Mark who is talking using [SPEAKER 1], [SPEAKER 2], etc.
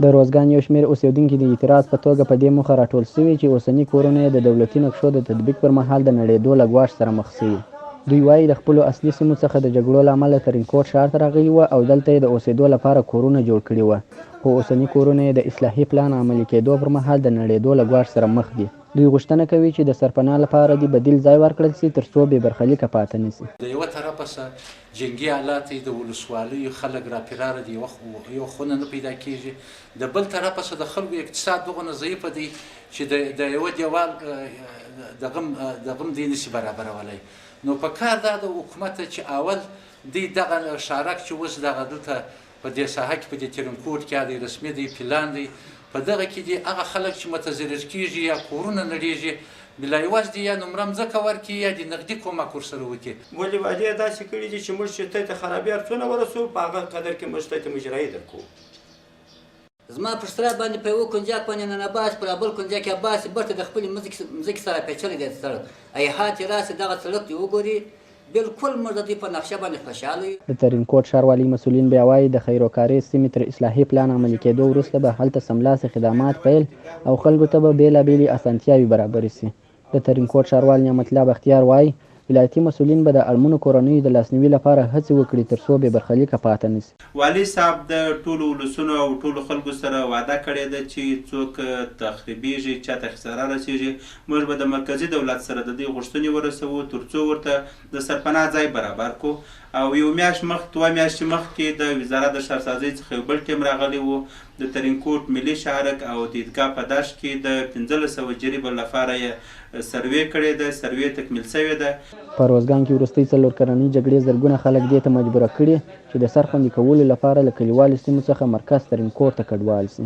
[SPEAKER 1] د روزګان یو شمېر اوسېدونکي د اعتراض په توګه په دې موخه راټول سوي چې اوسني کورونه یې د دولتي نقشو د تطبیق پر مهال د نړېدو له ګواښ سره مخ سوي. دوی وایي د خپلو اصلي سیمو څخه د جګړو له امله ترینکوټ ښار ته راغلي وو او دلته یې د اوسېدو لپاره کورونه جوړ کړي وو، خو اوسني کورونه یې د اصلاحي پلان عملي کېدو پر مهال د نړېدو له ګواښ سره مخ دي. دوی غوښتنه کوي چې د سرپناه لپاره دې بدیل ځای ورکړل سي تر څو بې برخلیکه پاتې نه سي.
[SPEAKER 2] د یوه طرفه څه جنګي حالات د ولسوالیو خلک راپراره دي، یو خونه نه پیدا کېږي، د بل طرفه څه د خلکو اقتصاد دغونه ضعیفه دی چې د یوه دیوال دغم دی نشي برابرولی. نو په کار دا د حکومت چې اول دی دغه شارک چې اوس دغه دلته په دې ساحه کې په دې ترینکوټ کې دی رسمي دی پلان دی، په دغه کې دي هغه خلک چې متضرر کېږي یا کورونه نړېږي بلا یوازې دي یا نمره مځکه ورکړي یا د نغدي کومک ورسره وکړي.
[SPEAKER 3] ولې وعدې داسې کړي دي چې موږ چې ته خرابې ارڅونه ورسو په هغه قدر کې موږ ته مجرایي درکوو.
[SPEAKER 4] زما پر سره باندې په یوه کنجاک باندې ننباس پر بل کنجاک یې باسي برته د خپلې مځکې سره پیچلی دی سړک ایحات یې راسي دغه سړک دې وګوري بالکل موږ د دوی په نقشه باندې خوشحاله یو.
[SPEAKER 1] د ترینکوټ ښاروالۍ مسؤلین بیا وایي د خیروکارۍ سیمې تر اصلاحي پلان عملي کېدو وروسته به هلته سملاسي خدمات پیل او خلکو ته به بېلابېلې اسانتیاوې برابرې سي. د ترینکوټ ښاروال نعمت الله بختیار وایي ولایتي مسؤلین به د اړمنو کورنیو د لاسنیوي لپاره هڅې وکړي تر څو بې برخلیکه پاتې نه سي.
[SPEAKER 5] والي صاحب د ټولو ولسونو او ټولو خلکو سره وعده کړې ده چې څوک تخریبېږي چاته خساره رسېږي موږ به د مرکزي دولت سره د دې غوښتنې ورسوو تر څو ورته د سرپناه ځای برابر کړو. او یو میاشت مخکې 2 میاشتې مخکې د وزارت د ښارسازۍ څخه یو بل ټیم راغلی و د ترینکوټ ملي شهرک او د عیدګاه په دشت کې د 1500 جریبو لپاره یې سروې کړې ده، سروې تکمیل شوې ده.
[SPEAKER 1] په روزګان کې وروستۍ 4 کلنۍ جګړې زرګونه خلک دې ته مجبوره کړي چې د سر خوندي کولو لپاره له کلیوالو سیمو څخه مرکز ترینکوټ ته کډوال سي.